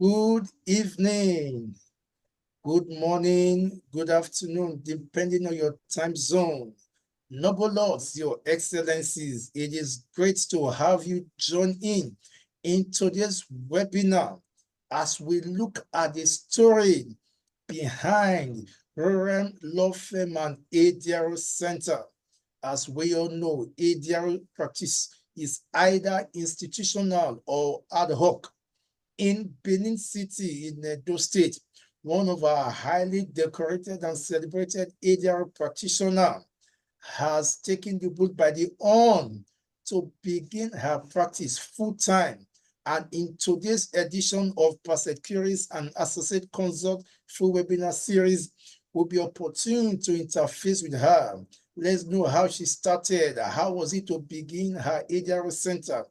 Good evening, good morning, good afternoon, depending on your time zone. Noble Lords, Your Excellencies, it is great to have you join in today's webinar as we look at the story behind RURHEM Law Firm and ADR Center. As we all know, ADR practice is either institutional or ad hoc. In Benin City in Edo State, one of our highly decorated and celebrated ADR practitioners has taken the bull by the horn to begin her practice full-time. And in today's edition of Persecuries and Associate Consult full webinar series, we'll be opportune to interface with her. Let's know how she started. How was it to begin her ADR center?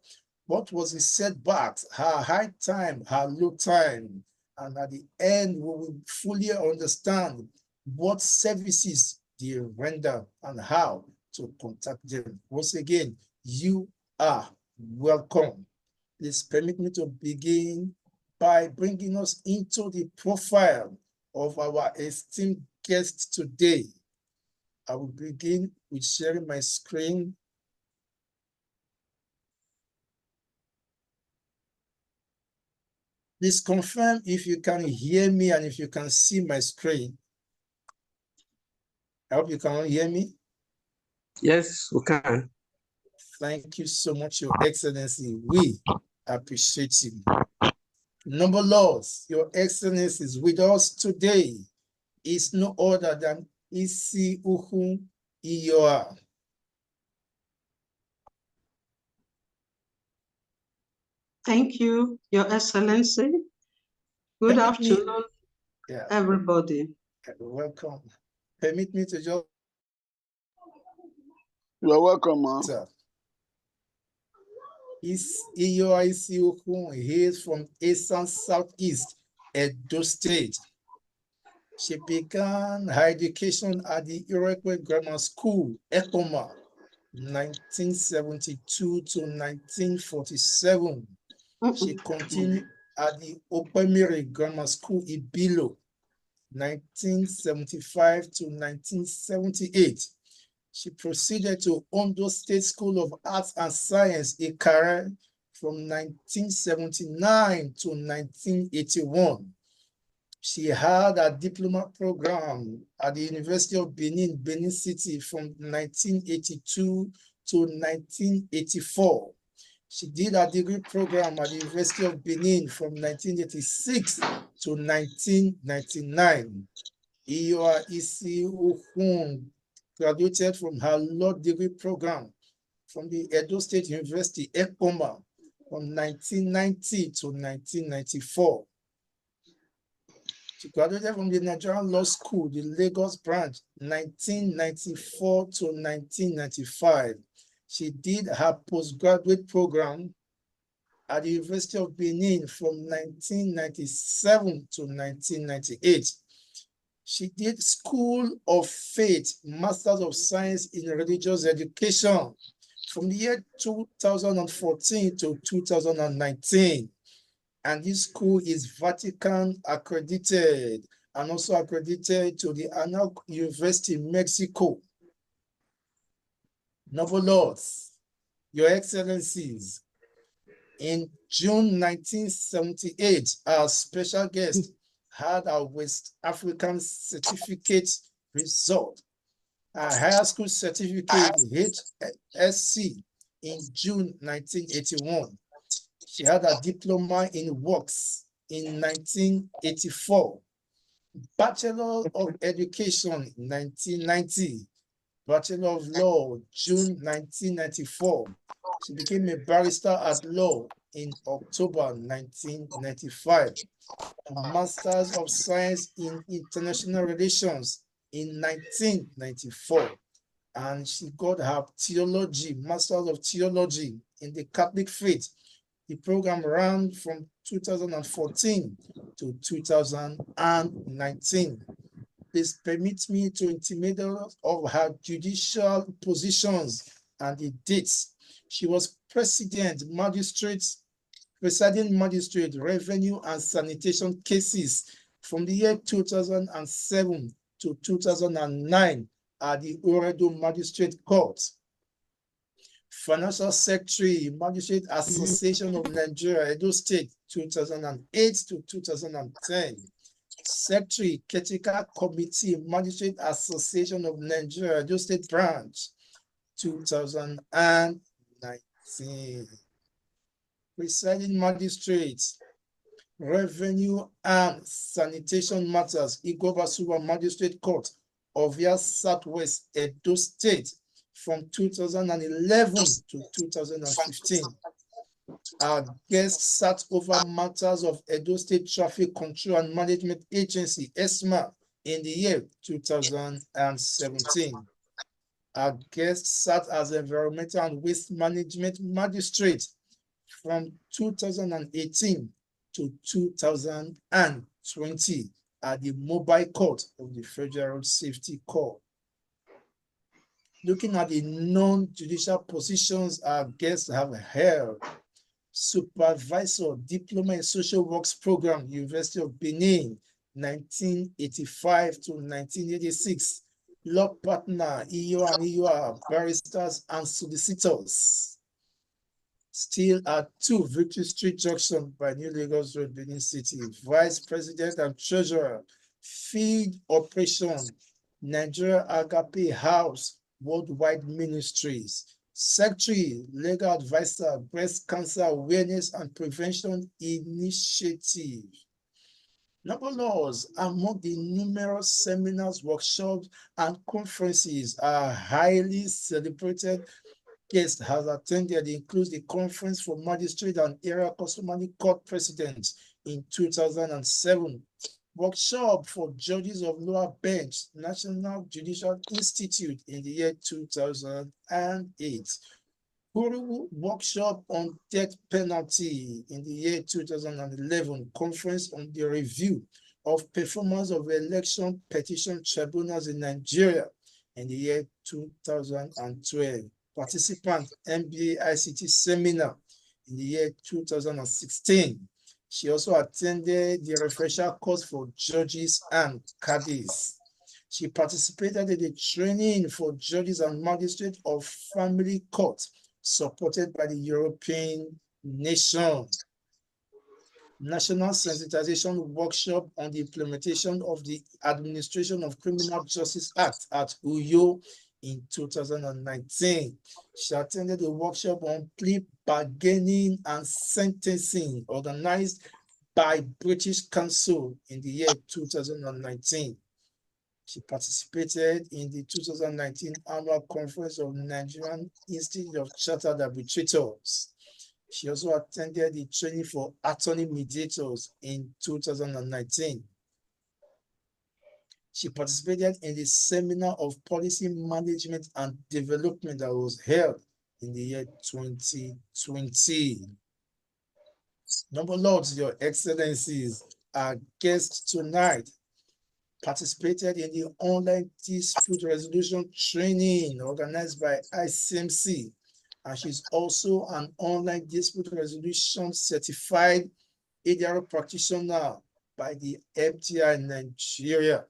What was the setbacks, her high time, her low time? And at the end, we will fully understand what services they render and how to contact them. Once again, you are welcome. Please permit me to begin by bringing us into the profile of our esteemed guest today. I will begin with sharing my screen. Please confirm if you can hear me and if you can see my screen. I hope you can hear me. Yes, we can. Thank you so much, Your Excellency. We appreciate you. Noble Lords, Your Excellency is with us today. Is no other than Isi Uhun Iyoa. Thank you, Your Excellency. Good afternoon, everybody. Welcome. Permit me to just... You're welcome, ma'am. He is from Eastern Southeast Edo State. She began her education at the Iroquois Grammar School, Ekoma, 1972 to 1947. She continued at the Opemiri Grammar School, Ibilo, 1975 to 1978. She proceeded to Ondo State School of Arts and Science, Ikare, from 1979 to 1981. She had a diploma program at the University of Benin, Benin City, from 1982 to 1984. She did a degree program at the University of Benin from 1986 to 1999. Iyoa Isi Uhun graduated from her law degree program from the Edo State University, Ekoma, from 1990 to 1994. She graduated from the Nigerian Law School, the Lagos branch, 1994 to 1995. She did her postgraduate program at the University of Benin from 1997 to 1998. She did School of Faith, Masters of Science in Religious Education from the year 2014 to 2019. And this school is Vatican accredited and also accredited to the Anáhuac University, Mexico. Noble Lords, Your Excellencies, in June 1978, our special guest had a West African certificate result, a higher school certificate, HSC, in June 1981. She had a diploma in works in 1984, Bachelor of Education in 1990, Bachelor of Law, June 1994. She became a barrister at law in October 1995. A Masters of Science in International Relations in 1994. And she got her theology, Masters of Theology in the Catholic Faith. The program ran from 2014 to 2019. Please permit me to intimate of her judicial positions and the dates. She was President, Magistrate Presiding Magistrate, Revenue and Sanitation Cases from the year 2007 to 2009 at the RURHEM Magistrate Court. Financial Secretary, Magistrate Association of Nigeria, Edo State, 2008 to 2010. Secretary, Caretaker Committee, Magistrate Association of Nigeria, Edo State Branch, 2019. Presiding Magistrate, Revenue and Sanitation Matters, Igobasuwa Magistrate Court, Ovia Southwest, Edo State, from 2011 to 2015. Our guest sat over matters of Edo State Traffic Control and Management Agency, ESMA, in the year 2017. Our guest sat as Environmental and Waste Management Magistrate from 2018 to 2020 at the Mobile Court of the Federal Road Safety Corps. Looking at the non-judicial positions our guests have held: Supervisor, Diploma in Social Works Program, University of Benin, 1985 to 1986. Law Partner, EO and EOR, Barristers and Solicitors. Still at 2 Victory Street Junction by New Lagos Road, Benin City. Vice President and Treasurer, Field Operation, Nigeria Agape House, Worldwide Ministries. Secretary, Legal Advisor, Breast Cancer Awareness and Prevention Initiative. Noble laws among the numerous seminars, workshops, and conferences are highly celebrated guest has attended includes the Conference for Magistrate and Area Customary Court Presidents in 2007, Workshop for Judges of Lower Bench, National Judicial Institute in the year 2008, Workshop on Death Penalty in the year 2011, Conference on the Review of Performance of Election Petition Tribunals in Nigeria in the year 2012. Participant MBA ICT Seminar in the year 2016. She also attended the refresher course for judges and caddies. She participated in the training for judges and magistrates of family court, supported by the European nation. National Sensitization Workshop on the implementation of the Administration of Criminal Justice Act at Uyo in 2019. She attended a workshop on plea bargaining and sentencing organized by British Council in the year 2019. She participated in the 2019 annual conference of Nigerian Institute of Chartered Arbitrators. She also attended the training for attorney mediators in 2019. She participated in the seminar of policy management and development that was held in the year 2020. Noble Lords, Your Excellencies, our guest tonight participated in the online dispute resolution training organized by ICMC, and she's also an online dispute resolution certified ADR practitioner by the FTI Nigeria.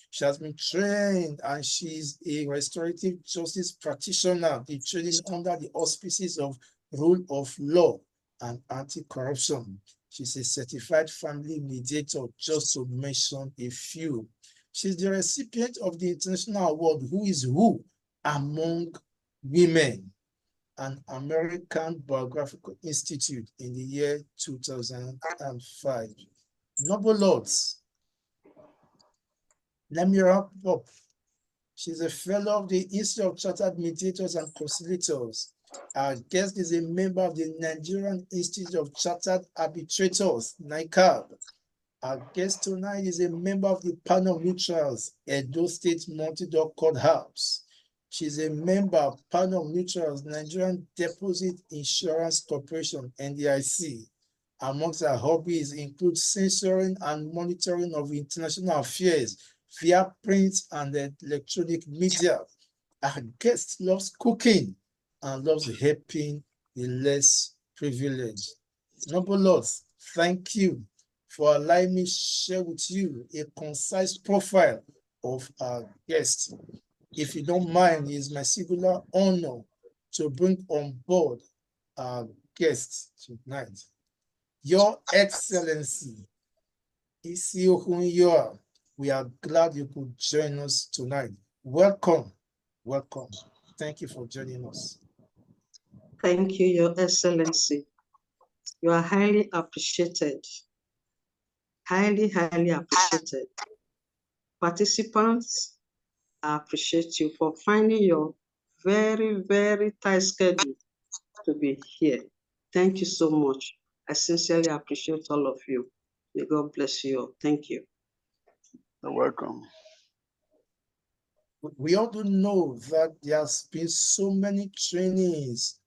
She has been trained and she's a restorative justice practitioner, the training under the auspices of rule of law and anti-corruption. She's a certified family mediator, just to mention a few. She's the recipient of the International Award, Who is Who Among Women, an American Biographical Institute in the year 2005. Noble Lords, let me wrap up. She's a fellow of the Institute of Chartered Mediators and Conciliators. Our guest is a member of the Nigerian Institute of Chartered Arbitrators, NICAB. Our guest tonight is a member of the Panel of Neutrals, Edo State Multi-Door Courthouse. She's a member of Panel of Neutrals, Nigerian Deposit Insurance Corporation, NDIC. Amongst her hobbies include censoring and monitoring of international affairs via print and electronic media. Our guest loves cooking and loves helping the less privileged. Noble Lords, thank you for allowing me to share with you a concise profile of our guest. If you don't mind, it is my singular honor to bring on board our guest tonight. Your Excellency, Isiohunyoa, we are glad you could join us tonight. Welcome, welcome. Thank you for joining us. Thank you, Your Excellency. You are highly appreciated. Highly, highly appreciated. Participants, I appreciate you for finding your very, very tight schedule to be here. Thank you so much. I sincerely appreciate all of you. May God bless you all. Thank you. You're welcome. We all do know that there's been so many trainings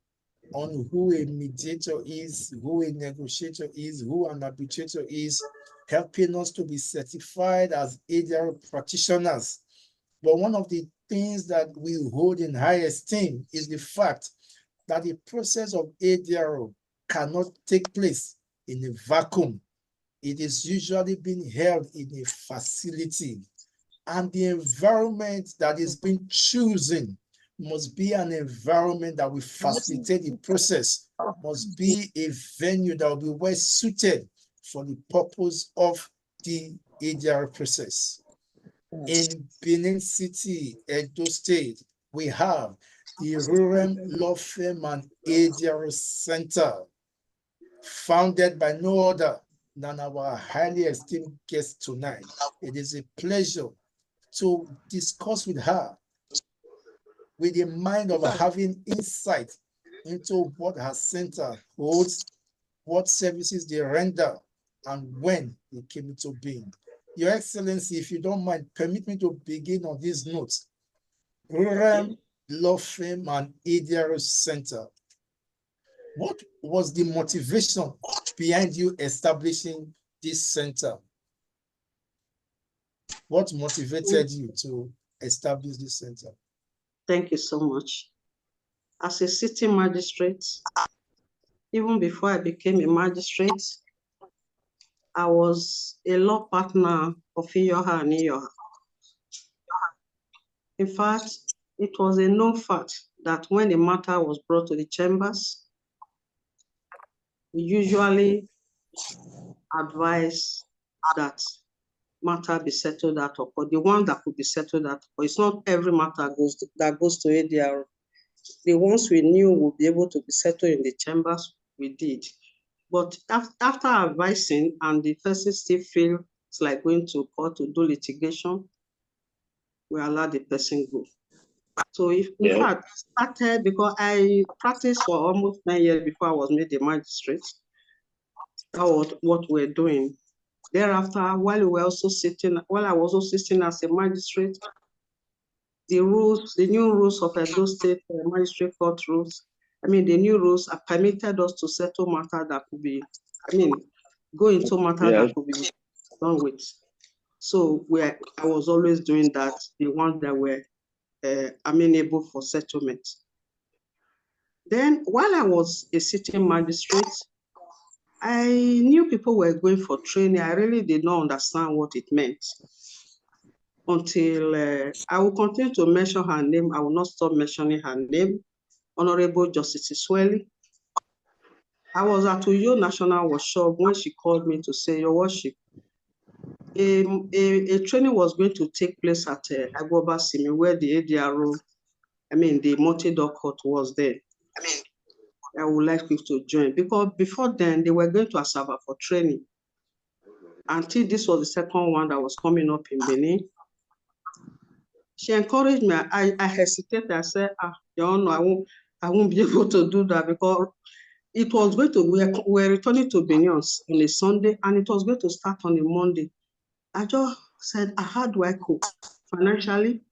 on who a mediator is, who a negotiator is, who an arbitrator is, helping us to be certified as ADR practitioners. But one of the things that we hold in high esteem is the fact that the process of ADR cannot take place in a vacuum. It is usually being held in a facility, and the environment that is being chosen must be an environment that will facilitate the process, must be a venue that will be well suited for the purpose of the ADR process. In Benin City, Edo State, we have the RURHEM Law Firm and ADR Center, founded by no other than our highly esteemed guest tonight. It is a pleasure to discuss with her with the mind of having insight into what her center holds, what services they render, and when they came into being. Your Excellency, if you don't mind, permit me to begin on these notes. RURHEM Law Firm and ADR Center. What was the motivation behind you establishing this center? What motivated you to establish this center? Thank you so much. As a sitting magistrate, even before I became a magistrate, I was a law partner of Iyoha and Iyoha. In fact, it was a known fact that when the matter was brought to the chambers, we usually advise that matter be settled out, or the one that could be settled out. But it's not every matter that goes to ADR. The ones we knew would be able to be settled in the chambers, we did. But after advising and the person still feels like going to court to do litigation, we allow the person go. So in fact, started because I practiced for almost 9 years before I was made a magistrate. That was what we're doing. Thereafter, while I was also sitting as a magistrate, the new rules of Edo State magistrate court rules, the new rules are permitted us to settle matter that could be, go into matter that could be done with. So I was always doing that, the ones that were amenable for settlement. Then while I was a sitting magistrate, I knew people were going for training. I really did not understand what it meant until I will continue to mention her name. I will not stop mentioning her name, Honorable Justice Swelly. I was at Uyo National Workshop when she called me to say, Your Worship, a training was going to take place at Agwoba Simi, where the ADR, the multi-door court was there. I would like you to join, because before then they were going to Asaba for training. Until this was the second one that was coming up in Benin. She encouraged me. I hesitated. I said, you know, I won't be able to do that, because it was going to, we were returning to Benin on a Sunday, and it was going to start on a Monday. I just said, how do I cope financially?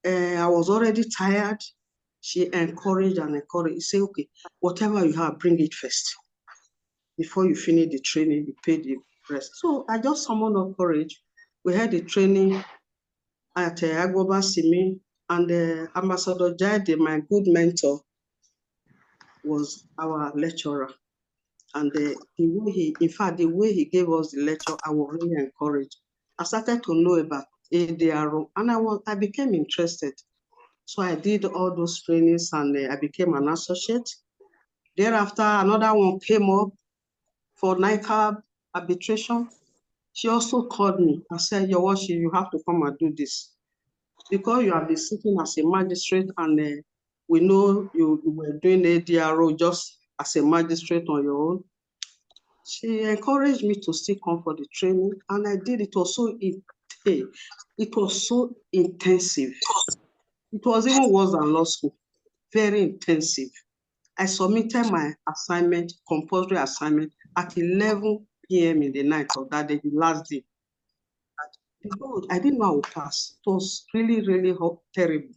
I was already tired. She encouraged and encouraged. She said, okay, whatever you have, bring it first. Before you finish the training, you pay the rest. So I just summoned up courage. We had the training at Agwoba Simi, and Ambassador Jade, my good mentor, was our lecturer. And the way the way he gave us the lecture, I was really encouraged. I started to know about ADR, and I became interested. So I did all those trainings, and I became an associate. Thereafter, another one came up for NICAB arbitration. She also called me and said, Your Worship, you have to come and do this. Because you have been sitting as a magistrate, and we know you were doing ADRO just as a magistrate on your own. She encouraged me to still come for the training, and I did. It was so intensive. It was even worse than law school, very intensive. I submitted my assignment, compulsory assignment, at 11 p.m. in the night of that day, the last day. Behold, I didn't know I would pass. It was really, really terrible.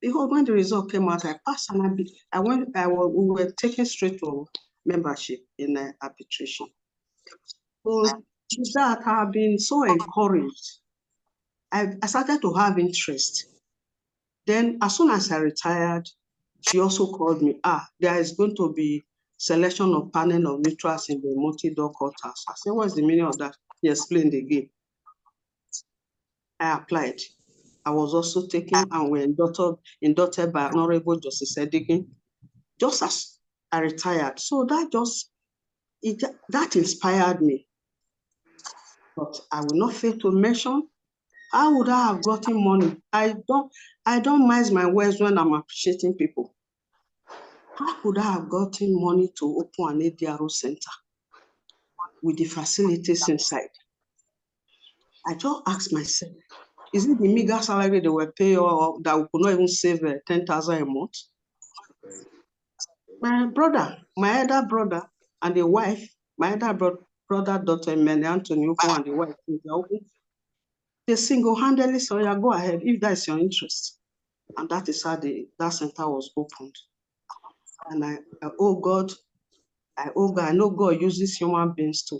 Because when the result came out, I passed, and we were taken straight to membership in arbitration. So with that, I have been so encouraged. I started to have interest. Then as soon as I retired, she also called me, there is going to be selection of panel of neutrals in the multi-door courthouse. I said, what's the meaning of that? He explained again. I applied. I was also taken and were inducted by Honorable Justice Edikin, just as I retired. So that inspired me. But I will not fail to mention, how would I have gotten money? I don't mince my words when I'm appreciating people. How could I have gotten money to open an ADRO center with the facilities inside? I just asked myself, is it the meager salary they were paying, or that we could not even save 10,000 a month? My elder brother, and the wife, my elder brother, Dr. Mene Anthony Ukwu, and the wife, they single-handedly said, yeah, go ahead, if that's your interest. And that is how that center was opened. And I know God, uses human beings to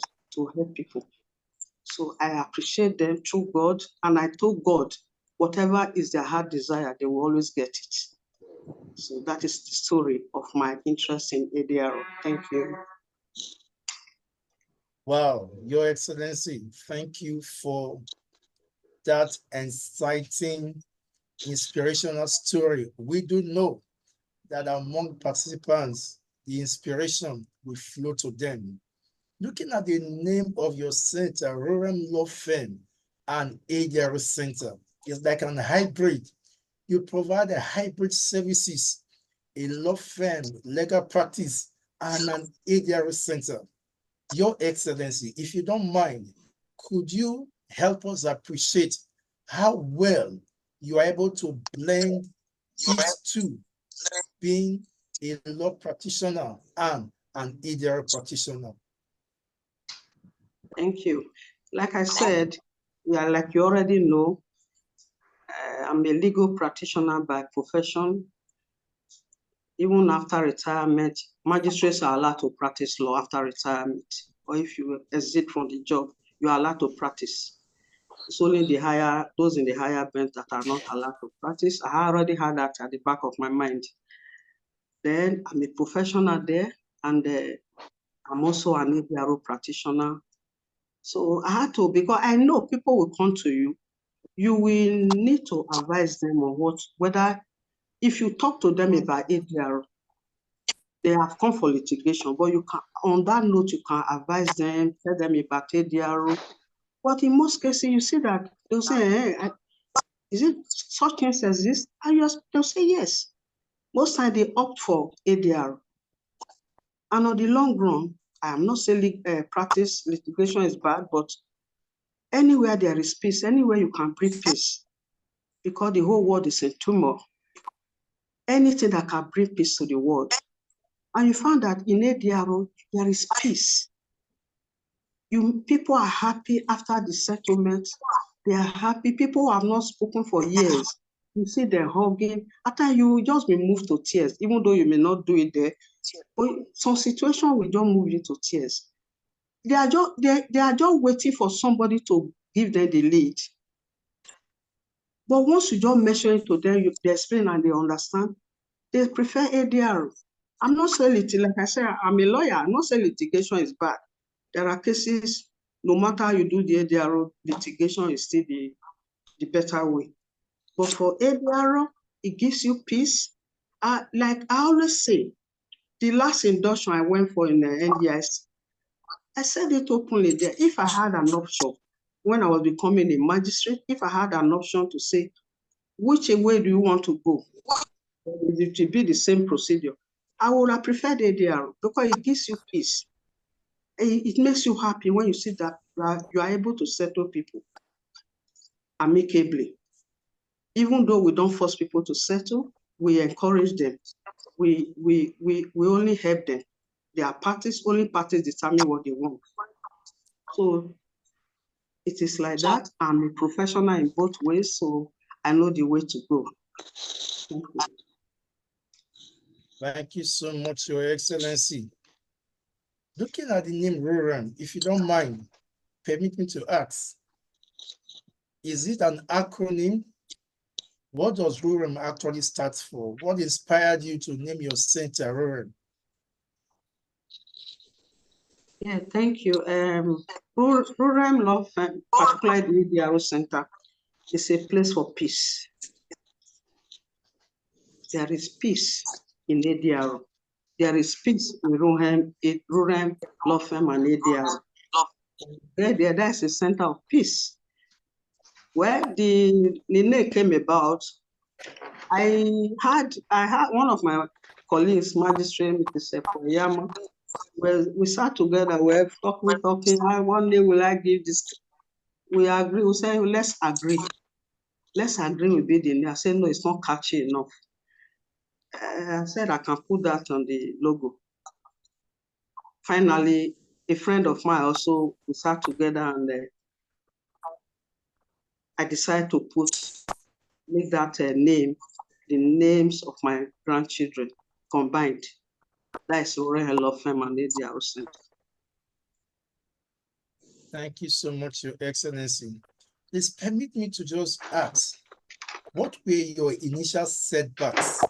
help people. So I appreciate them through God, and I told God, whatever is their heart desire, they will always get it. So that is the story of my interest in ADR. Thank you. Wow, Your Excellency, thank you for that exciting, inspirational story. We do know that among participants, the inspiration will flow to them. Looking at the name of your center, RURHEM Law Firm and ADR Center, is like an hybrid. You provide a hybrid services, a law firm, legal practice, and an ADR center. Your Excellency, if you don't mind, could you help us appreciate how well you are able to blend these two, being a law practitioner and an ADR practitioner? Thank you. Like I said, like you already know, I'm a legal practitioner by profession. Even after retirement, magistrates are allowed to practice law after retirement. Or if you exit from the job, you are allowed to practice. It's only those in the higher bench that are not allowed to practice. I already had that at the back of my mind. Then I'm a professional there, and I'm also an ADRO practitioner. So I had to, because I know people will come to you. You will need to advise them on whether, if you talk to them about ADR, they have come for litigation, but you can, on that note, you can advise them, tell them about ADR. But in most cases, you see that they'll say, hey, is it such things as this? They'll say yes. Most times they opt for ADR. And on the long run, I am not saying practice litigation is bad, but anywhere there is peace, anywhere you can bring peace, because the whole world is in turmoil. Anything that can bring peace to the world. And you found that in ADR, there is peace. People are happy after the settlement. They are happy. People who have not spoken for years, you see them hugging. After you just be moved to tears, even though you may not do it there. But some situation will just move you to tears. They are just waiting for somebody to give them the lead. But once you just mention it to them, they explain and they understand, they prefer ADR. I'm not saying like I said, I'm a lawyer. I'm not saying litigation is bad. There are cases, no matter how you do the ADR, litigation is still the better way. But for ADR, it gives you peace. Like I always say, the last induction I went for in the NDIC, I said it openly there. If I had an option, when I was becoming a magistrate, if I had an option to say, which way do you want to go? It will be the same procedure. I would have preferred ADR because it gives you peace. It makes you happy when you see that you are able to settle people amicably. Even though we don't force people to settle, we encourage them. We only help them. They are parties, only parties determine what they want. So it is like that. I'm a professional in both ways, so I know the way to go. Thank you. Thank you so much, Your Excellency. Looking at the name RURHEM, if you don't mind, permit me to ask, is it an acronym? What does RURHEM actually stand for? What inspired you to name your center RURHEM? Yeah, thank you. RURHEM Law Firm, particularly the ADR Center, is a place for peace. There is peace in ADR. There is peace in RURHEM Law Firm and ADR. That's a center of peace. Well, the name came about. I had one of my colleagues, Magistrate Mr. Sepoyama, we sat together, we were talking, one day will I give this? We agree, we said, let's agree. Let's agree with the name. I said, no, it's not catchy enough. I said, I can put that on the logo. Finally, a friend of mine also, we sat together and I decided to make that name, the names of my grandchildren combined. That is RURHEM Law Firm and ADR Center. Thank you so much, Your Excellency. Please permit me to just ask, what were your initial setbacks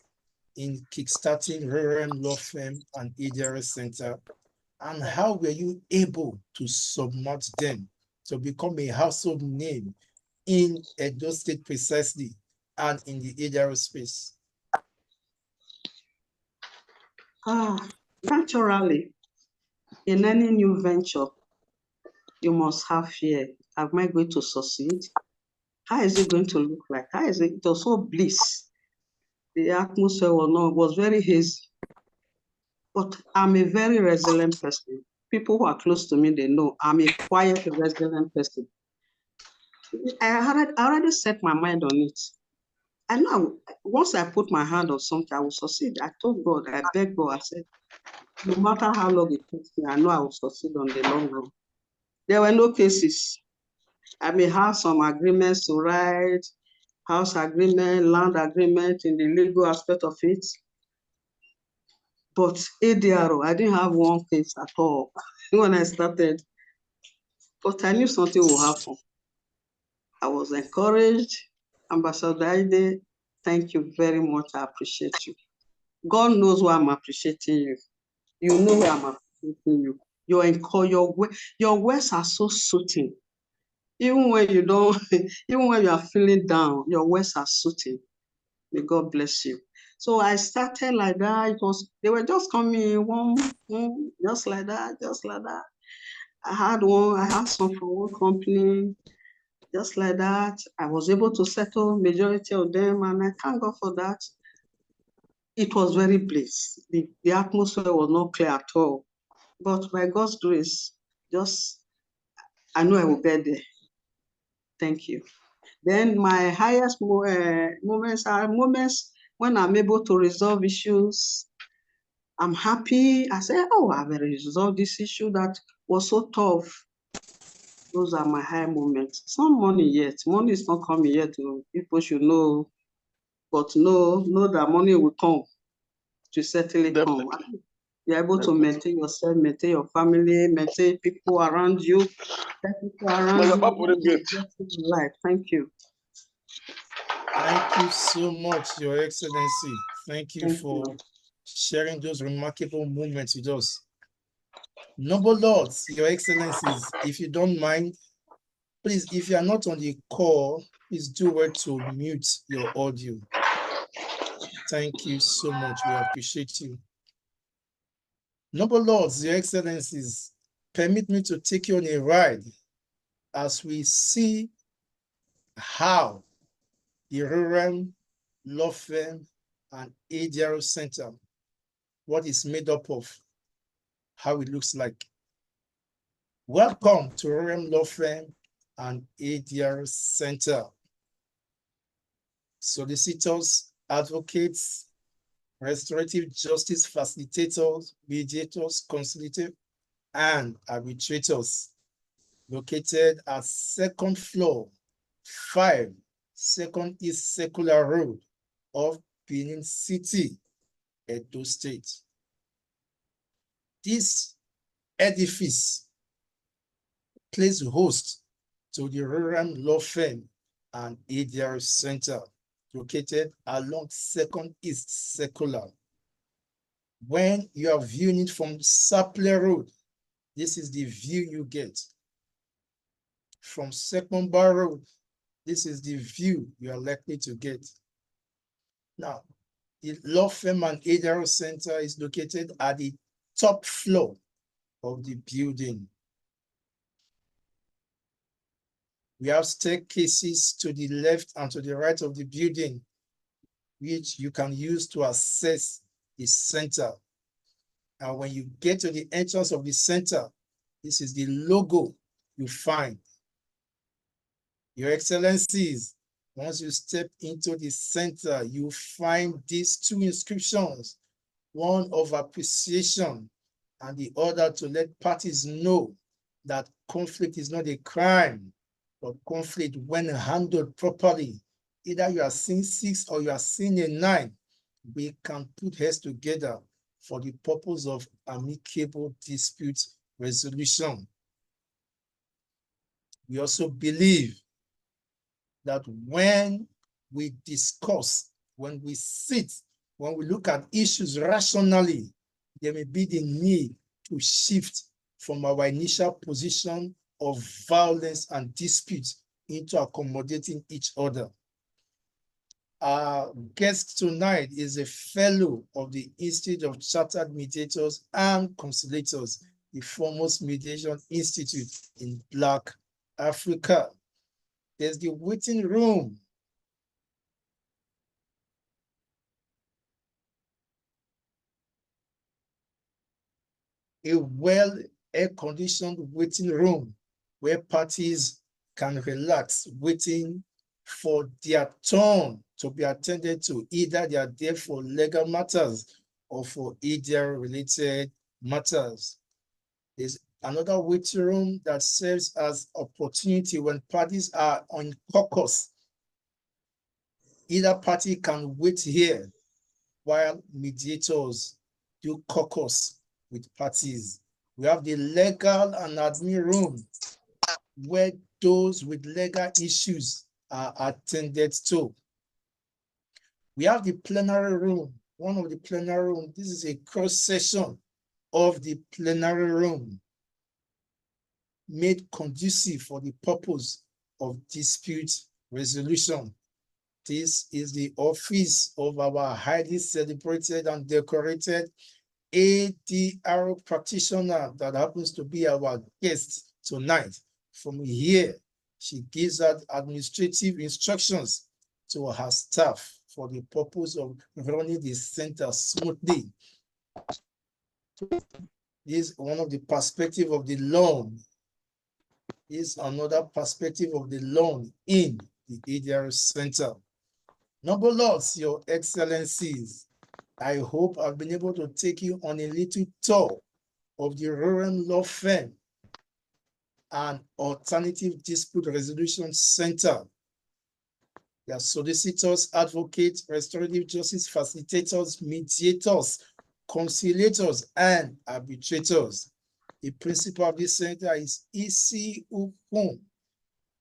in kickstarting RURHEM Law Firm and ADR Center, and how were you able to submerge them to become a household name in Edo State precisely and in the ADR space? Naturally, in any new venture, you must have fear. Am I going to succeed? How is it going to look like? How is it? It was so bliss. The atmosphere was very hazy. But I'm a very resilient person. People who are close to me, they know I'm a quiet, resilient person. I already set my mind on it. I know once I put my hand on something, I will succeed. I told God, I begged God, I said, no matter how long it takes me, I know I will succeed on the long run. There were no cases. I may have some agreements to write, house agreement, land agreement in the legal aspect of it. But ADR, I didn't have one case at all when I started. But I knew something will happen. I was encouraged. Ambassador Aide, thank you very much. I appreciate you. God knows why I'm appreciating you. You know why I'm appreciating you. Your words are so soothing. Even when you don't, even when you are feeling down, your words are soothing. May God bless you. So I started like that. They were just coming one, just like that, just like that. I had some from one company, just like that. I was able to settle majority of them, and I thank God for that. It was very bliss. The atmosphere was not clear at all. But by God's grace, I know I will get there. Thank you. Then my highest moments are moments when I'm able to resolve issues. I'm happy. I say, oh, I've resolved this issue that was so tough. Those are my high moments. It's not money yet. Money is not coming yet. People should know. But know that money will come to certainly come. You're able to maintain yourself, maintain your family, maintain people around you. People around you. Life. Thank you. Thank you so much, Your Excellency. Thank you for sharing those remarkable moments with us. Noble Lords, Your Excellencies, if you don't mind, please, if you are not on the call, please do well to mute your audio. Thank you so much. We appreciate you. Noble Lords, Your Excellencies, permit me to take you on a ride as we see how the RURHEM Law Firm and ADR Center, what it's made up of, how it looks like. Welcome to RURHEM Law Firm and ADR Center. Solicitors, advocates, restorative justice facilitators, mediators, conciliators, and arbitrators, located at second floor, 5 Second East Circular Road of Benin City, Edo State. This edifice plays host to the RURHEM Law Firm and ADR Center, located along Second East Circular. When you are viewing it from Sapele Road, this is the view you get. From Second Bar Road, this is the view you are likely to get. Now, the Law Firm and ADR Center is located at the top floor of the building. We have staircases to the left and to the right of the building, which you can use to access the center. And when you get to the entrance of the center, this is the logo you find. Your Excellencies, once you step into the center, you find these 2 inscriptions, one of appreciation and the other to let parties know that conflict is not a crime, but conflict, when handled properly, either you are seeing 6 or you are seeing a 9, we can put heads together for the purpose of amicable dispute resolution. We also believe that when we discuss, when we sit, when we look at issues rationally, there may be the need to shift from our initial position of violence and dispute into accommodating each other. Our guest tonight is a fellow of the Institute of Chartered Mediators and Conciliators, the foremost mediation institute in Black Africa. There's the waiting room. A well air-conditioned waiting room where parties can relax, waiting for their turn to be attended to. Either they are there for legal matters or for ADR-related matters. There's another waiting room that serves as opportunity when parties are on caucus. Either party can wait here while mediators do caucus with parties. We have the legal and admin room where those with legal issues are attended to. We have the plenary room, one of the plenary room. This is a cross section of the plenary room made conducive for the purpose of dispute resolution. This is the office of our highly celebrated and decorated ADR practitioner that happens to be our guest tonight. From here, she gives out administrative instructions to her staff for the purpose of running the center smoothly. This is one of the perspectives of the loan. This is another perspective of the loan in the ADR Center. Noble Lords, Your Excellencies, I hope I've been able to take you on a little tour of the RURHEM Law Firm and Alternative Dispute Resolution Center. They are solicitors, advocates, restorative justice facilitators, mediators, conciliators, and arbitrators. The principal of this center is Isi Ukun,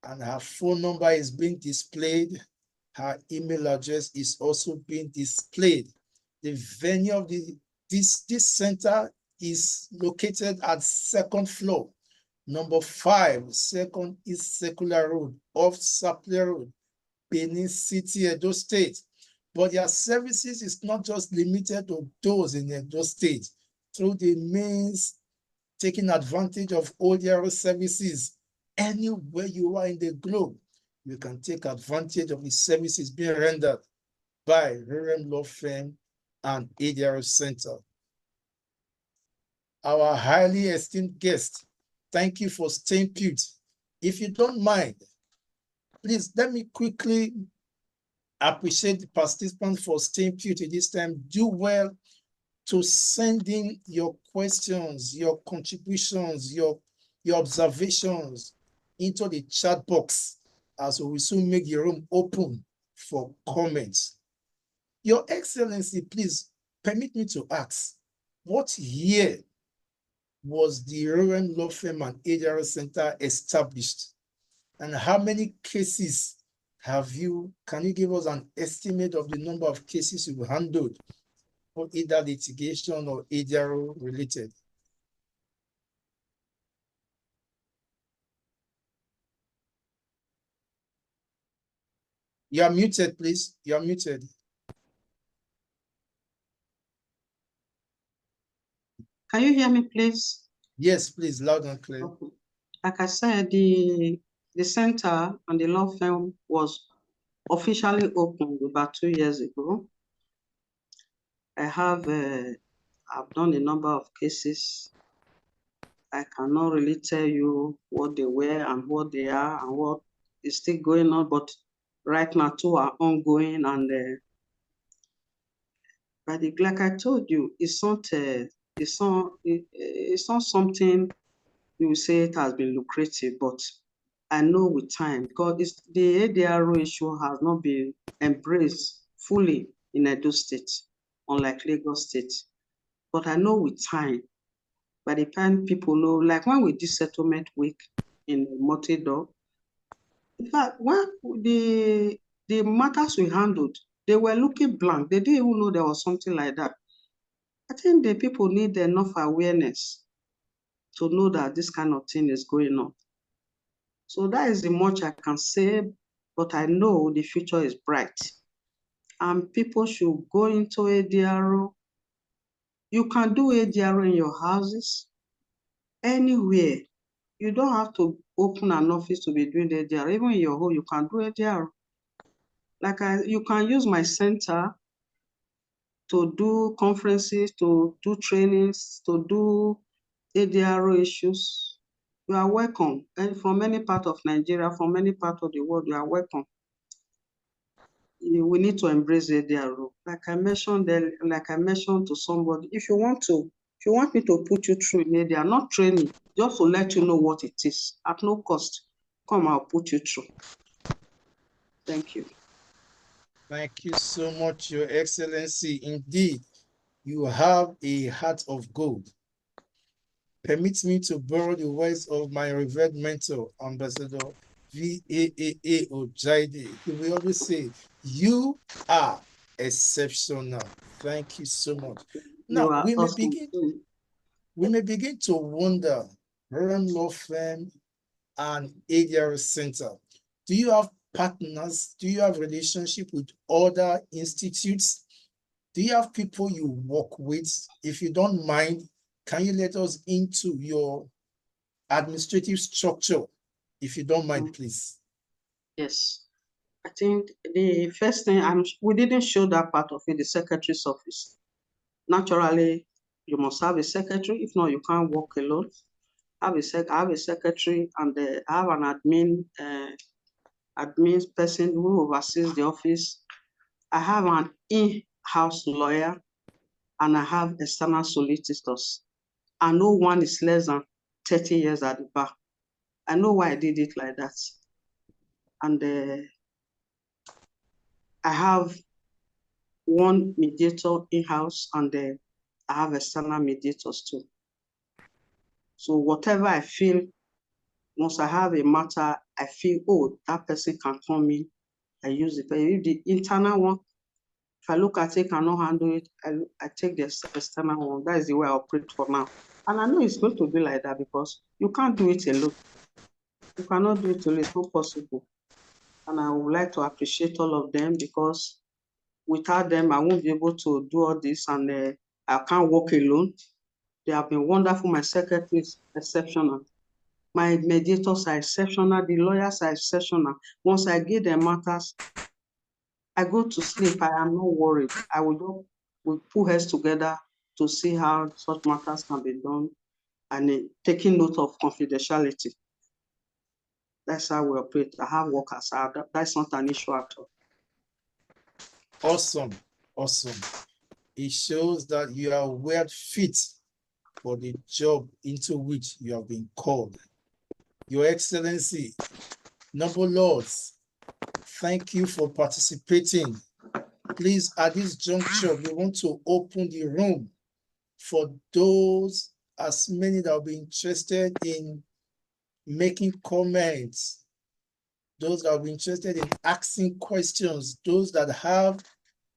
and her phone number is being displayed. Her email address is also being displayed. The venue of this center is located at 2nd floor, number 5, 2nd East Circular Road, off Sapele Road, Benin City, Edo State. But their services is not just limited to those in Edo State. Through the means taking advantage of ADR services anywhere you are in the globe, you can take advantage of the services being rendered by RURHEM Law Firm and ADR Center. Our highly esteemed guest, thank you for staying put. If you don't mind, please let me quickly appreciate the participants for staying put at this time. Do well to send in your questions, your contributions, your observations into the chat box as we will soon make the room open for comments. Your Excellency, please permit me to ask, what year was the RURHEM Law Firm and ADR Center established? And how many cases have you, can you give us an estimate of the number of cases you've handled for either litigation or ADR related? You are muted, please. You are muted. Can you hear me, please? Yes, please, loud and clear. Okay. Like I said, the center and the law firm was officially opened about 2 years ago. I've done a number of cases. I cannot really tell you what they were and what they are and what is still going on, but right now 2 are ongoing, and but like I told you, it's not something you will say it has been lucrative, but I know with time, because the ADR issue has not been embraced fully in Edo State, unlike Lagos State. But I know with time, by the time people know, like when we did settlement week in Motido, in fact, when the matters we handled, they were looking blank. They didn't even know there was something like that. I think the people need enough awareness to know that this kind of thing is going on. So that is the much I can say, but I know the future is bright. And people should go into ADR. You can do ADR in your houses, anywhere. You don't have to open an office to be doing ADR. Even in your home, you can do ADR. Like you can use my center to do conferences, to do trainings, to do ADR issues. You are welcome. And from any part of Nigeria, from any part of the world, you are welcome. We need to embrace ADR. Like I mentioned to somebody, if you want me to put you through in ADR, not training, just to let you know what it is at no cost, come, I'll put you through. Thank you. Thank you so much, Your Excellency. Indeed, you have a heart of gold. Permit me to borrow the words of my revered mentor, Ambassador VAAA Ojaide. He will always say, you are exceptional. Thank you so much. Now, we may begin to wonder, RURHEM Law Firm and ADR Center, do you have partners? Do you have relationship with other institutes? Do you have people you work with? If you don't mind, can you let us into your administrative structure? If you don't mind, please. Yes. I think the first thing, we didn't show that part of it, the secretary's office. Naturally, you must have a secretary. If not, you can't work alone. I have a secretary, and I have an admin person who oversees the office. I have an in-house lawyer, and I have external solicitors. And no one is less than 30 years at the bar. I know why I did it like that. And I have one mediator in-house, and I have external mediators too. So whatever I feel, once I have a matter, I feel, oh, that person can come in, I use it. But if the internal one, If I look at it, cannot handle it, I take the external one. That is the way I operate for now. And I know it's going to be like that because you can't do it alone. You cannot do it alone, it's not possible. And I would like to appreciate all of them because without them, I won't be able to do all this, and I can't work alone. They have been wonderful. My secretary is exceptional. My mediators are exceptional. The lawyers are exceptional. Once I give them matters, I go to sleep. I am not worried. I will put heads together to see how such matters can be done, and taking note of confidentiality. That's how we operate. I have workers. That's not an issue at all. Awesome. Awesome. It shows that you are well fit for the job into which you have been called. Your Excellency, noble lords, thank you for participating. Please, at this juncture, we want to open the room for those, as many that will be interested in making comments, those that will be interested in asking questions, those that have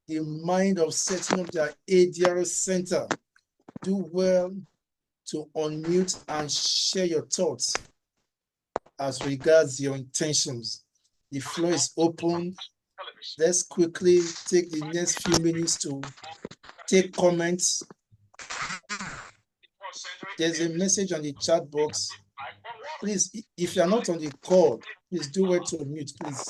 the mind of setting up their ADR center. Do well to unmute and share your thoughts as regards your intentions. The floor is open. Let's quickly take the next few minutes to take comments. There's a message on the chat box. Please, if you're not on the call, please do well to unmute, please.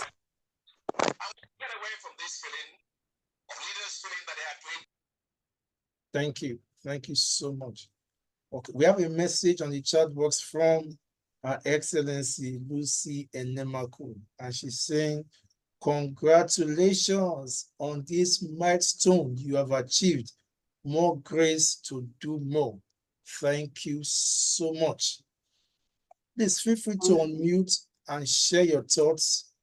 Thank you. Thank you so much. Okay, we have a message on the chat box from Her Excellency Lucy Enemaku, and she's saying, congratulations on this milestone you have achieved. More grace to do more. Thank you so much. Please feel free to unmute and share your thoughts.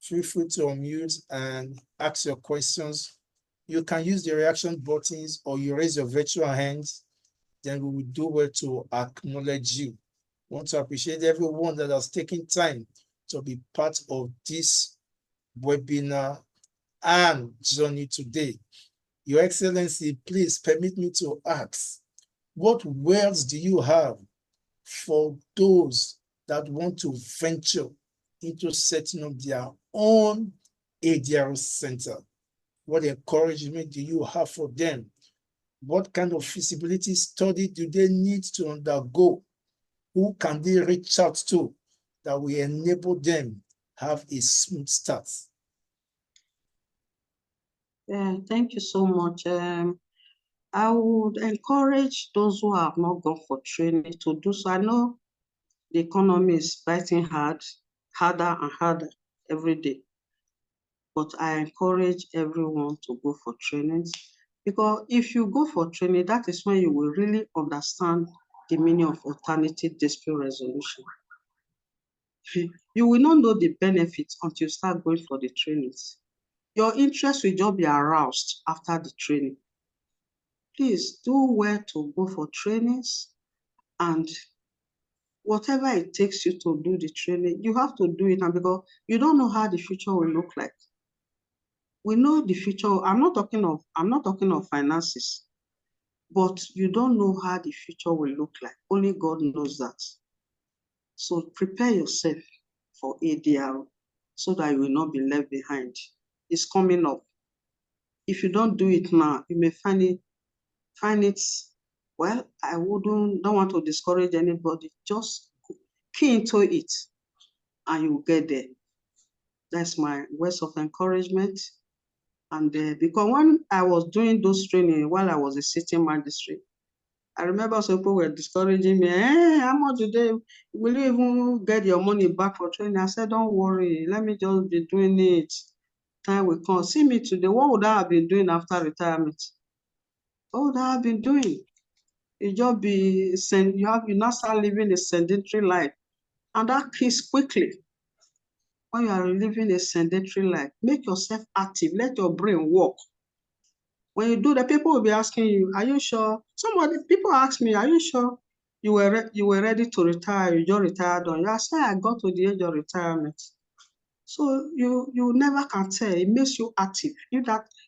Feel free to unmute and ask your questions. You can use the reaction buttons or you raise your virtual hands. Then we will do well to acknowledge you. I want to appreciate everyone that has taken time to be part of this webinar and journey today. Your Excellency, please permit me to ask, what words do you have for those that want to venture into setting up their own ADR center? What encouragement do you have for them? What kind of feasibility study do they need to undergo? Who can they reach out to that will enable them have a smooth start? Thank you so much. I would encourage those who have not gone for training to do so. I know the economy is fighting harder and harder every day. But I encourage everyone to go for trainings, because if you go for training, that is when you will really understand the meaning of alternative dispute resolution. You will not know the benefits until you start going for the trainings. Your interest will just be aroused after the training. Please do well to go for trainings, and whatever it takes you to do the training, you have to do it, and because you don't know how the future will look like. We know the future. I'm not talking of finances, but you don't know how the future will look like. Only God knows that. So prepare yourself for ADR so that you will not be left behind. It's coming up. If you don't do it now, you may find it, well, I don't want to discourage anybody. Just key into it and you will get there. That's my words of encouragement. And because when I was doing those training while I was a sitting magistrate, I remember some people were discouraging me. Hey, how much will you even get your money back for training? I said, don't worry, let me just be doing it. Time will come. See me today. What would I have been doing after retirement? What would I have been doing? You just be you now start living a sedentary life. And that kills quickly. When you are living a sedentary life, make yourself active, let your brain work. When you do that, people will be asking you, are you sure? People ask me, are you sure you were ready to retire? You just retired on. I say I got to the age of retirement. So you never can tell. It makes you active.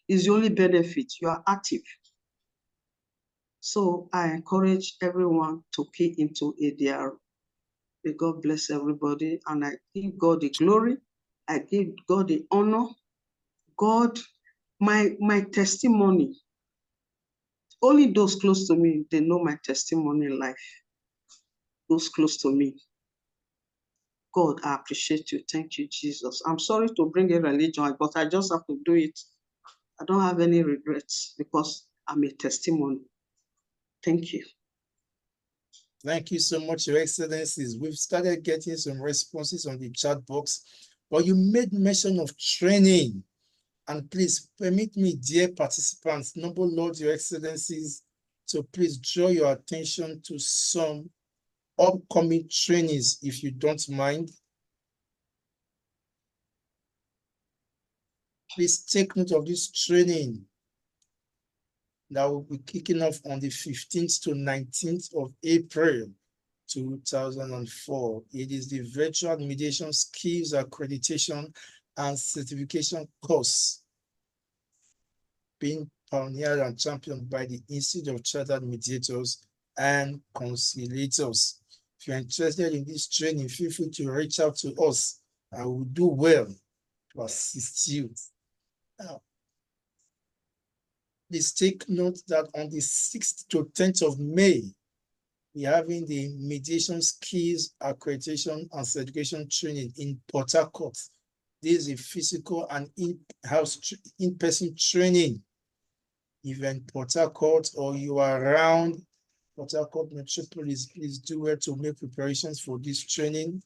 It's the only benefit. You are active. So I encourage everyone to key into ADR. May God bless everybody, and I give God the glory. I give God the honor. God, my testimony. Only those close to me, they know my testimony in life. Those close to me. God, I appreciate you. Thank you, Jesus. I'm sorry to bring a religion, but I just have to do it. I don't have any regrets because I'm a testimony. Thank you. Thank you so much, Your Excellencies. We've started getting some responses on the chat box, but you made mention of training. And please permit me, dear participants, noble Lord, Your Excellencies, to please draw your attention to some upcoming trainings, if you don't mind. Please take note of this training that will be kicking off on the 15th to 19th of April 2004. It is the Virtual Mediation Skills Accreditation and Certification course being pioneered and championed by the Institute of Chartered Mediators and Conciliators. If you're interested in this training, feel free to reach out to us. I will do well to assist you. Now, please take note that on the 6th to 10th of May, we're having the Mediation Skills Accreditation and Certification Training in Port Harcourt. This is a physical and in-person training. If you're in Port Harcourt or you are around Port Harcourt Metropolis, please do well to make preparations for this training.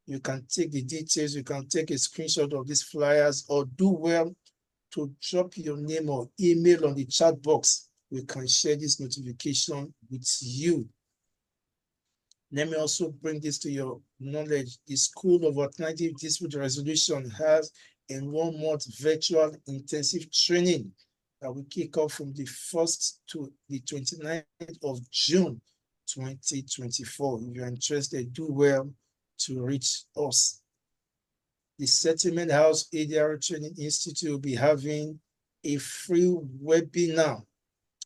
You can take the details, you can take a screenshot of these flyers, or do well to drop your name or email on the chat box. We can share this notification with you. Let me also bring this to your knowledge. The School of Alternative Dispute Resolution has a 1-month virtual intensive training that will kick off from the 1st to the 29th of June 2024. If you're interested, do well to reach us. The Settlement House ADR Training Institute will be having a free webinar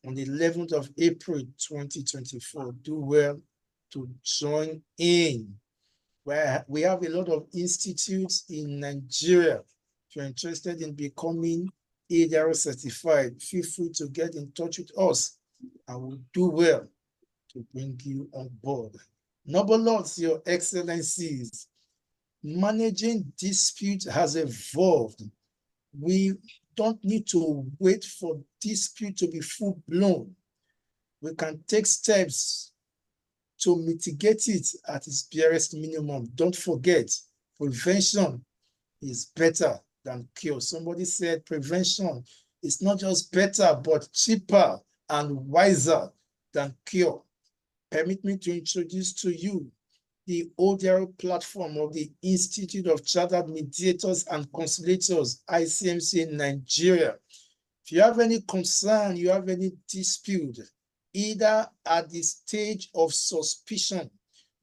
on the 11th of April 2024. Do well to join in. Where we have a lot of institutes in Nigeria. If you're interested in becoming ADR certified, feel free to get in touch with us. I will do well to bring you on board. Noble Lords, Your Excellencies, managing dispute has evolved. We don't need to wait for dispute to be full-blown. We can take steps to mitigate it at its barest minimum. Don't forget, prevention is better than cure. Somebody said prevention is not just better, but cheaper and wiser than cure. Permit me to introduce to you the ODR platform of the Institute of Chartered Mediators and Conciliators, ICMC in Nigeria. If you have any concern, you have any dispute, either at the stage of suspicion,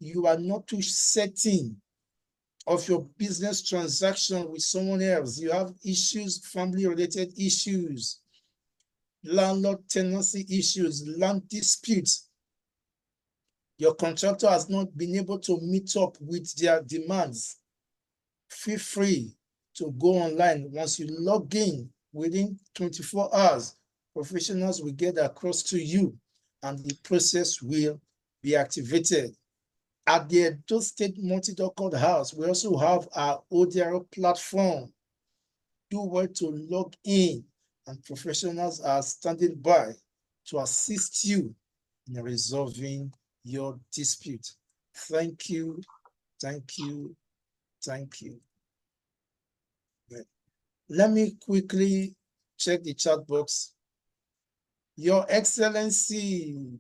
you are not too certain of your business transaction with someone else, you have issues, family-related issues, landlord-tenancy issues, land disputes, your contractor has not been able to meet up with their demands, feel free to go online. Once you log in within 24 hours, professionals will get across to you and the process will be activated. At the Edo State Multi-Docket House, we also have our ODR platform. Do well to log in, and professionals are standing by to assist you in resolving your dispute. Thank you, thank you, thank you. Let me quickly check the chat box. Your Excellency,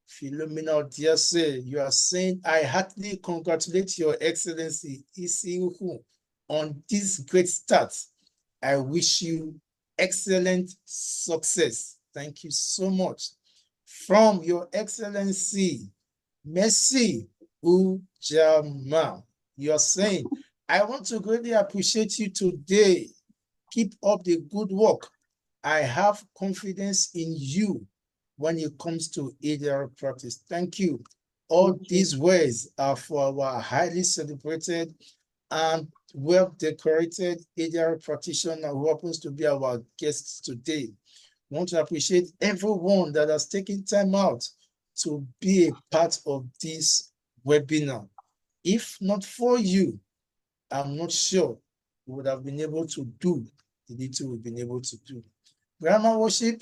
Philomena Diase, you are saying, I heartily congratulate Your Excellency Isiuhu on this great start. I wish you excellent success. Thank you so much. From Your Excellency, Merci Ujama, you are saying, I want to greatly appreciate you today. Keep up the good work. I have confidence in you when it comes to ADR practice. Thank you. All Thank you. these words are for our highly celebrated and well-decorated ADR practitioner who happens to be our guest today. I want to appreciate everyone that has taken time out to be a part of this webinar. If not for you, I'm not sure we would have been able to do the little we've been able to do. Grammar worship,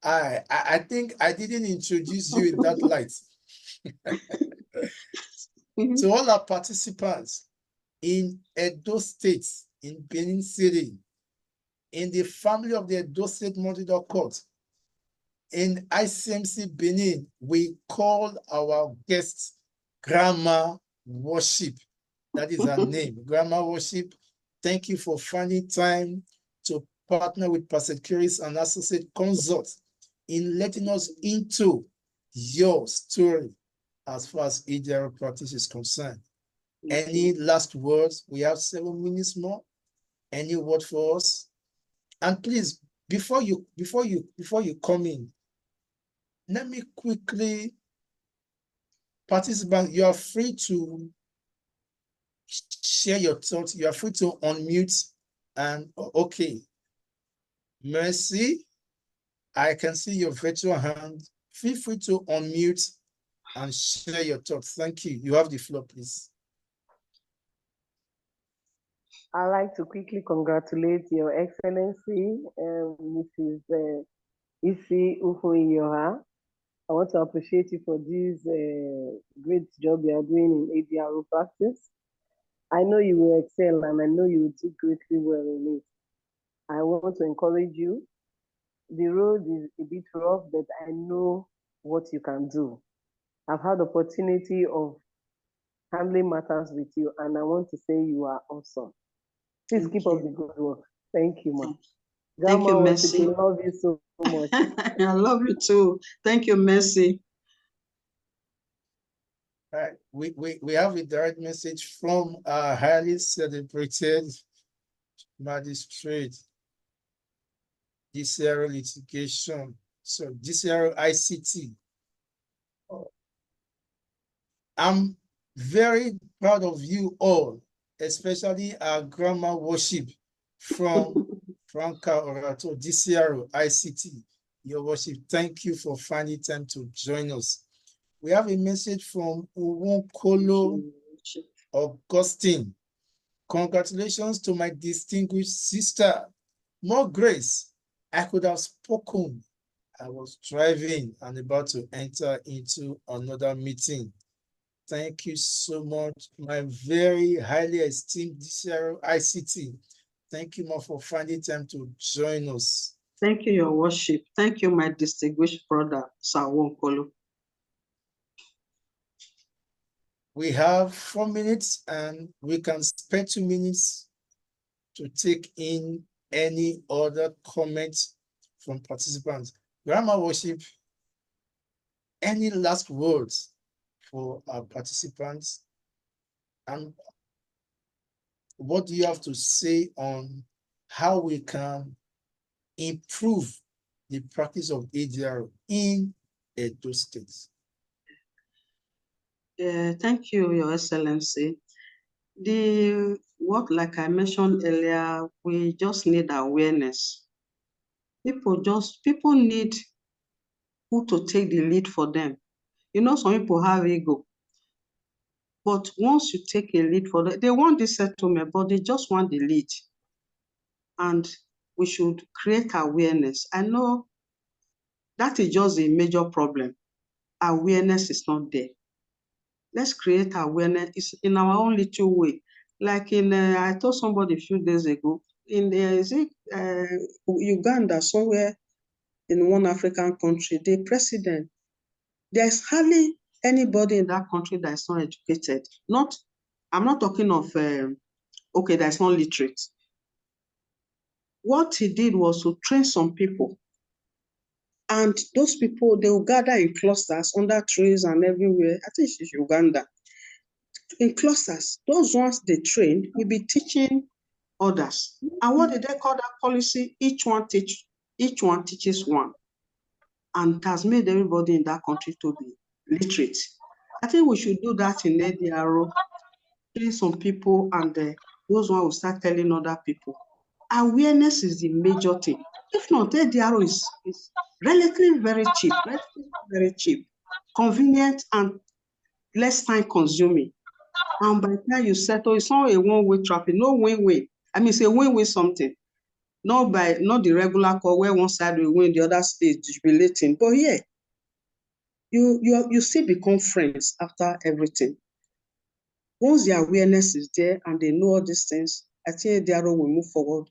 I think I didn't introduce you in that light. To all our participants in Edo State, in Benin City, in the family of the Edo State Model Court, in ICMC Benin, we call our guests Grammar Worship. That is her name, Grammar Worship. Thank you for finding time to partner with Pastor Curis and Associate Consults in letting us into your story as far as ADR practice is concerned. Any last words? We have 7 minutes more. Any word for us? And please, before you come in, let me quickly, participants, you are free to share your thoughts. You are free to unmute and okay. Mercy, I can see your virtual hand. Feel free to unmute and share your thoughts. Thank you. You have the floor, please. I'd like to quickly congratulate Your Excellency, Mrs. Isi Ufuiyoha. I want to appreciate you for this great job you are doing in ADR practice. I know you will excel and I know you will do greatly well in it. I want to encourage you. The road is a bit rough, but I know what you can do. I've had the opportunity of handling matters with you, and I want to say you are awesome. Please Thank keep you. up the good work. Thank you, ma. Thank you, Grandma Mercy. Worship, I love you so much. I love you too. Thank you, Mercy. Right. We have a direct message from our highly celebrated magistrate, DCR litigation. So DCR ICT. I'm very proud of you all, especially our Grammar Worship from Franca Orato, DCR ICT. Your worship, thank you for finding time to join us. We have a message from Uwonkolo Augustine. Congratulations to my distinguished sister. More grace. I could have spoken. I was driving and about to enter into another meeting. Thank you so much, my very highly esteemed DCR ICT. Thank you, Ma, for finding time to join us. Thank you, Your Worship. Thank you, my distinguished brother, Sir Wonkolo. We have 4 minutes and we can spare 2 minutes to take in any other comments from participants. Grammar Worship, any last words for our participants? And what do you have to say on how we can improve the practice of ADR in Edo State? Thank you, Your Excellency. Like I mentioned earlier, we just need awareness. People need who to take the lead for them. You know, some people have ego. But once you take a lead for them, they want the settlement, but they just want the lead. And we should create awareness. I know that is just a major problem. Awareness is not there. Let's create awareness. It's in our own little way. Like I told somebody a few days ago, in Uganda, somewhere in one African country, the president, there's hardly anybody in that country that is not educated. I'm not talking of, that's not literate. What he did was to train some people. And those people, they will gather in clusters under trees and everywhere. I think it's Uganda. In clusters, those ones they trained will be teaching others. And what did they call that policy? Each one teach Each one teaches one, and it has made everybody in that country to be literate. I think we should do that in ADR, train some people, and those one will start telling other people. Awareness is the major thing. If not, ADR is relatively very cheap, convenient, and less time consuming. And by the time you settle, it's not a one-way traffic, no win-win. I mean, it's a win-win something. Not the regular call where one side will win, the other state jubilating. But yeah, you still become friends after everything. Once the awareness is there and they know all these things, I think ADR will move forward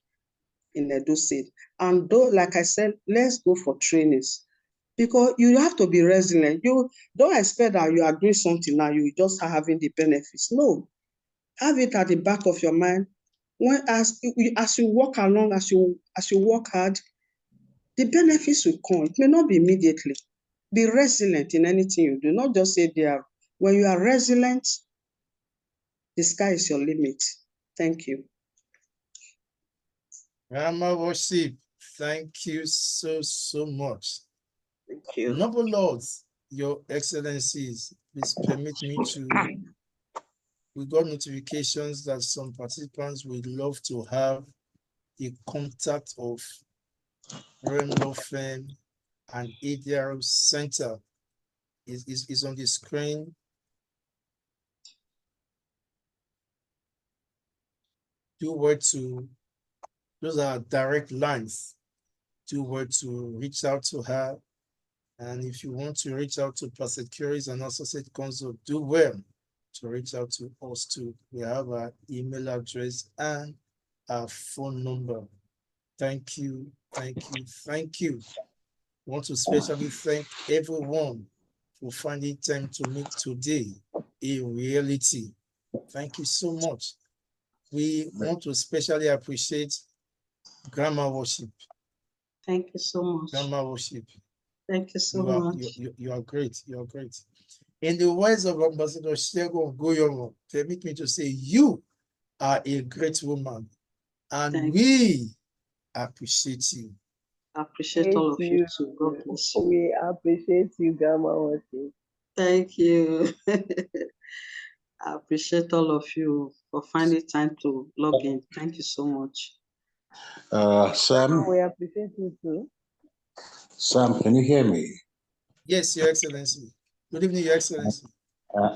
in Edo State. And though, like I said, let's go for trainings, because you have to be resilient. You don't expect that you are doing something now, you just are having the benefits. No, have it at the back of your mind. As you walk along, as you work hard, the benefits will come. It may not be immediately. Be resilient in anything you do, not just ADR. When you are resilient, the sky is your limit. Thank you. Grandma Worship, thank you so much. Thank you. Noble Lords, Your Excellencies, please permit me to. We got notifications that some participants would love to have a contact of RURHEM Law Firm and ADR Center. Is on the screen. Do word to, those are direct lines. Do word to reach out to her. And if you want to reach out to prosecutors and associate counsel, do well to reach out to us too. We have our email address and our phone number. Thank you, thank you, thank you. I want to especially thank everyone for finding time to meet today a reality. Thank you so much. We want to especially appreciate Grandma Worship. Thank you so much. Grandma Worship. Thank you so much. You are great. You are great. In the words of Ambassador Shego Goyomo, permit me to say, you are a great woman, and we appreciate you. I appreciate all of you too. God bless you. We appreciate you, Grandma Worship. Thank you. I appreciate all of you for finding time to log in. Thank you so much. Sam, We appreciate you too. Sam, can you hear me? Yes, Your Excellency. Good evening, Your Excellency.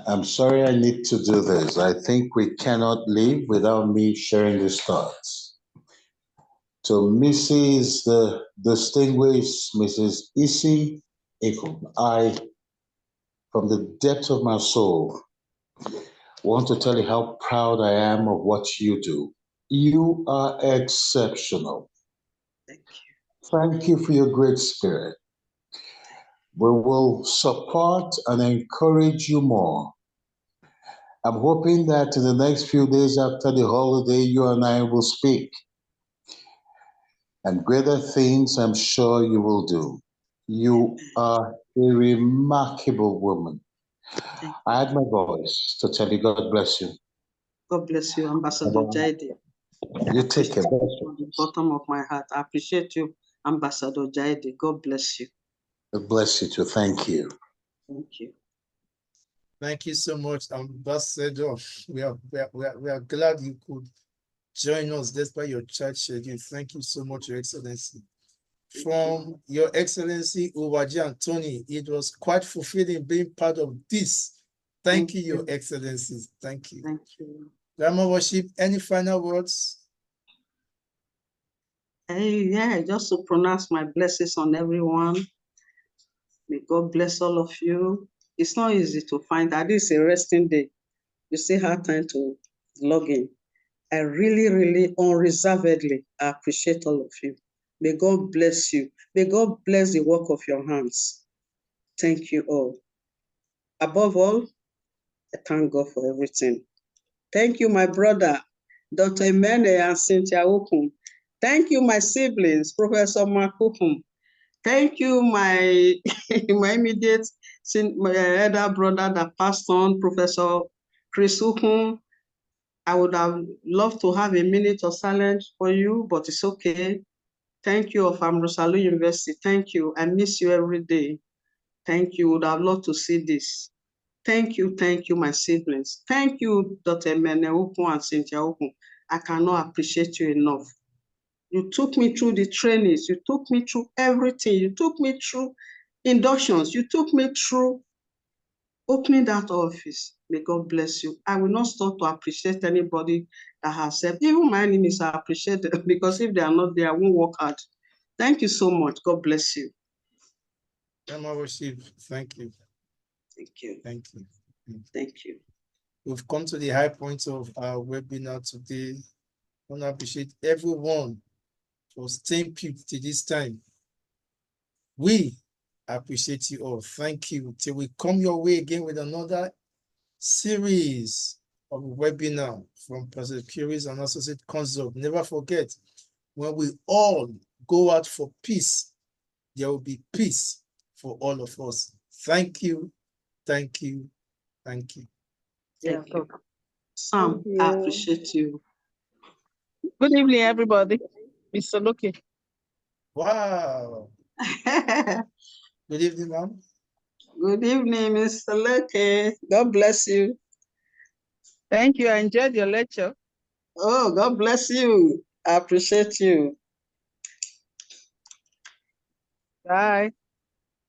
I'm sorry I need to do this. I think we cannot leave without me sharing these thoughts. To Mrs. the distinguished Mrs. Isi Ikum, I, from the depth of my soul, want to tell you how proud I am of what you do. You are exceptional. Thank you. Thank you for your great spirit. We will support and encourage you more. I'm hoping that in the next few days after the holiday, you and I will speak. And greater things I'm sure you will do. You are a remarkable woman. I add my voice to tell you God bless you. God bless you, Ambassador Jaide. You take care. From the bottom of my heart, I appreciate you, Ambassador Jaide. God bless you. God bless you too. Thank you. Thank you. Thank you so much, Ambassador. We are glad you could join us despite your church schedule. Thank you so much, Your Excellency. From Your Excellency Uwaji and Tony, it was quite fulfilling being part of this. Thank you, Your Excellencies. Thank you. Thank you. Grandma Worship, any final words? Yeah, just to pronounce my blessings on everyone. May God bless all of you. It's not easy to find that. This is a resting day. You still have time to log in. I really unreservedly appreciate all of you. May God bless you. May God bless the work of your hands. Thank you all. Above all, I thank God for everything. Thank you, my brother, Dr. Emene and Cynthia Okun. Thank you, my siblings, Professor Mark Okun. Thank you, my, my immediate my elder brother that passed on, Professor Chris Okun. I would have loved to have a minute of silence for you, but it's okay. Thank you of Amrosalu University. Thank you. I miss you every day. Thank you. Would have loved to see this. Thank you, my siblings. Thank you, Dr. Mene Okun and Cynthia Okun. I cannot appreciate you enough. You took me through the trainings. You took me through everything. You took me through inductions. You took me through opening that office. May God bless you. I will not stop to appreciate anybody that has helped. Even my enemies, I appreciate them because if they are not there, I won't work hard. Thank you so much. God bless you. Grandma Worship, thank you. Thank you. Thank you. Thank you. We've come to the high point of our webinar today. I want to appreciate everyone for staying put to this time. We appreciate you all. Thank you. Till we come your way again with another series of webinar from Pastor Curies and Associate Consult. Never forget, when we all go out for peace, there will be peace for all of us. Thank you. Thank you. Thank you. Thank you. Sam, Thank I you. appreciate you. Good evening, everybody. Mr. Loki. Wow. Good evening, ma'am. Good evening, Mr. Lucky. God bless you. Thank you. I enjoyed your lecture. Oh, God bless you. I appreciate you. Bye.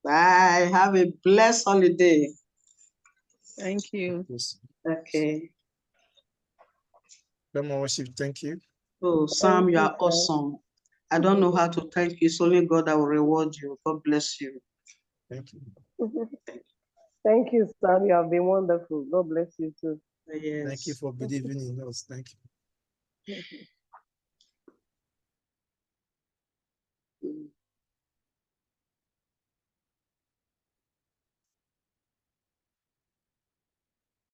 Bye. Have a blessed holiday. Thank you. Yes. Okay. Grandma Worship, thank you. Oh, Sam, you you, are sir. awesome. I don't know how to thank you. It's only God that will reward you. God bless you. Thank you. Thank you, Sam. You have been wonderful. God bless you too. Yes. Thank you for believing in us. Thank you. Mm.